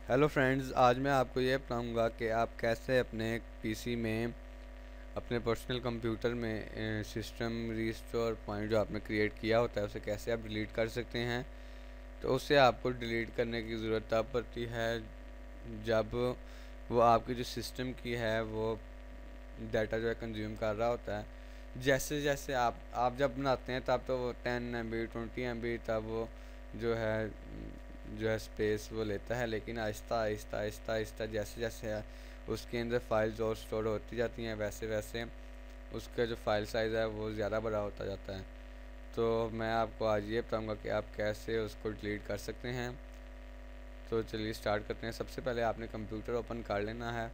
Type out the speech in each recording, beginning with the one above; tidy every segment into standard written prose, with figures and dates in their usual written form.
Hello friends, आज मैं आपको ये बताऊंगा कि आप कैसे अपने पीसी में अपने पर्सनल कंप्यूटर में सिस्टम रिस्टोर पॉइंट जो आपने क्रिएट किया होता है उसे कैसे आप डिलीट कर सकते हैं। तो उसे आपको डिलीट करने की ज़रूरत तब पड़ती है जब वो आपकी जो सिस्टम की है वो डाटा जो है कंज्यूम कर रहा होता है। जैसे जैसे आप जब बनाते हैं तब तो वो 10 MB 20 MB तब वो जो है स्पेस वो लेता है, लेकिन आहिस्ता आहिस्ता आहिस्ता आहिस्ता जैसे जैसे उसके अंदर फाइल्स और स्टोर होती जाती हैं वैसे वैसे उसका जो फाइल साइज़ है वो ज़्यादा बड़ा होता जाता है। तो मैं आपको आज ये बताऊंगा कि आप कैसे उसको डिलीट कर सकते हैं। तो चलिए स्टार्ट करते हैं। सबसे पहले आपने कंप्यूटर ओपन कर लेना है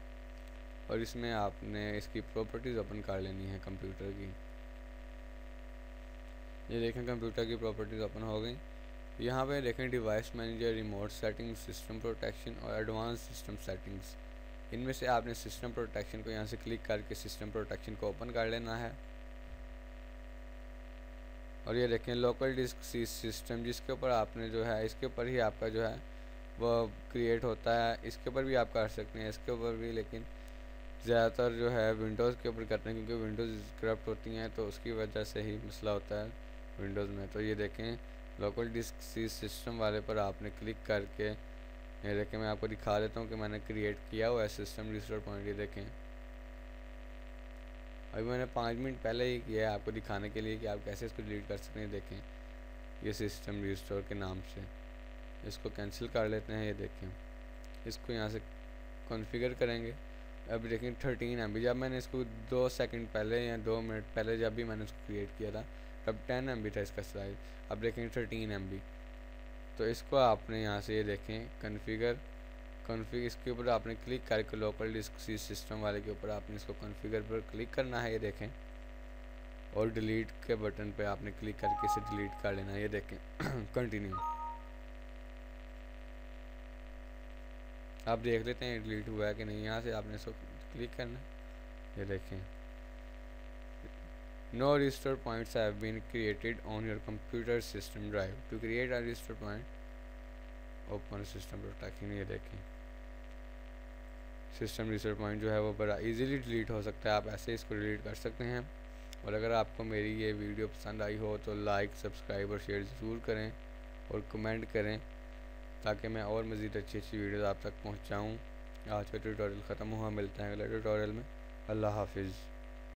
और इसमें आपने इसकी प्रॉपर्टीज़ ओपन कर लेनी है कंप्यूटर की। ये देखें कंप्यूटर की प्रॉपर्टीज़ ओपन हो गई। यहाँ पे देखें device manager, remote settings, system protection और एडवांस सिस्टम सेटिंग्स। इनमें से आपने सिस्टम प्रोटेक्शन को यहाँ से क्लिक करके सिस्टम प्रोटेक्शन को ओपन कर लेना है। और ये देखें लोकल डिस्क सिस्टम, जिसके ऊपर आपने जो है इसके ऊपर ही आपका जो है वो क्रिएट होता है। इसके ऊपर भी आप कर सकते हैं, इसके ऊपर भी, लेकिन ज़्यादातर जो है विंडोज़ के ऊपर करते हैं क्योंकि विंडोज़ करप्ट होती हैं तो उसकी वजह से ही मसला होता है विंडोज़ में। तो ये देखें लोकल डिस्क सी सिस्टम वाले पर आपने क्लिक करके, ये देखें मैं आपको दिखा देता हूँ कि मैंने क्रिएट किया हुआ है सिस्टम रिस्टोर पॉइंट। ये देखें अभी मैंने 5 मिनट पहले ही किया है आपको दिखाने के लिए कि आप कैसे इसको डिलीट कर सकते हैं। देखें ये सिस्टम रिस्टोर के नाम से, इसको कैंसिल कर लेते हैं। ये देखें इसको यहाँ से कॉन्फ़िगर करेंगे। अब देखें 13 MB, जब मैंने इसको 2 सेकंड पहले या 2 मिनट पहले जब भी मैंने इसको क्रिएट किया था तब 10 MB था इसका साइज़। अब देखें 13 MB। तो इसको आपने यहाँ से ये देखें कॉन्फ़िगर इसके ऊपर आपने क्लिक करके लोकल डिस्क सी सिस्टम वाले के ऊपर आपने इसको कॉन्फ़िगर पर क्लिक करना है। ये देखें और डिलीट के बटन पे आपने क्लिक करके इसे डिलीट कर लेना है। ये देखें कंटिन्यू। आप देख लेते हैं डिलीट हुआ है कि नहीं। यहाँ से आपने इसको क्लिक करना है। ये देखें No restore points have been created on your computer system drive. To create a restore point, open system protection। ये देखें सिस्टम रिस्टोर पॉइंट जो है वो बड़ा इजीली डिलीट हो सकता है। आप ऐसे इसको डिलीट कर सकते हैं। और अगर आपको मेरी ये वीडियो पसंद आई हो तो लाइक, सब्सक्राइब और शेयर ज़रूर करें और कमेंट करें ताकि मैं और मज़ीद अच्छी अच्छी वीडियोज़ आप तक पहुँचाऊँ। आज का ट्यूटोरियल ख़त्म हुआ, मिलते हैं अगले ट्यूटोरियल में। अल्लाह हाफिज़।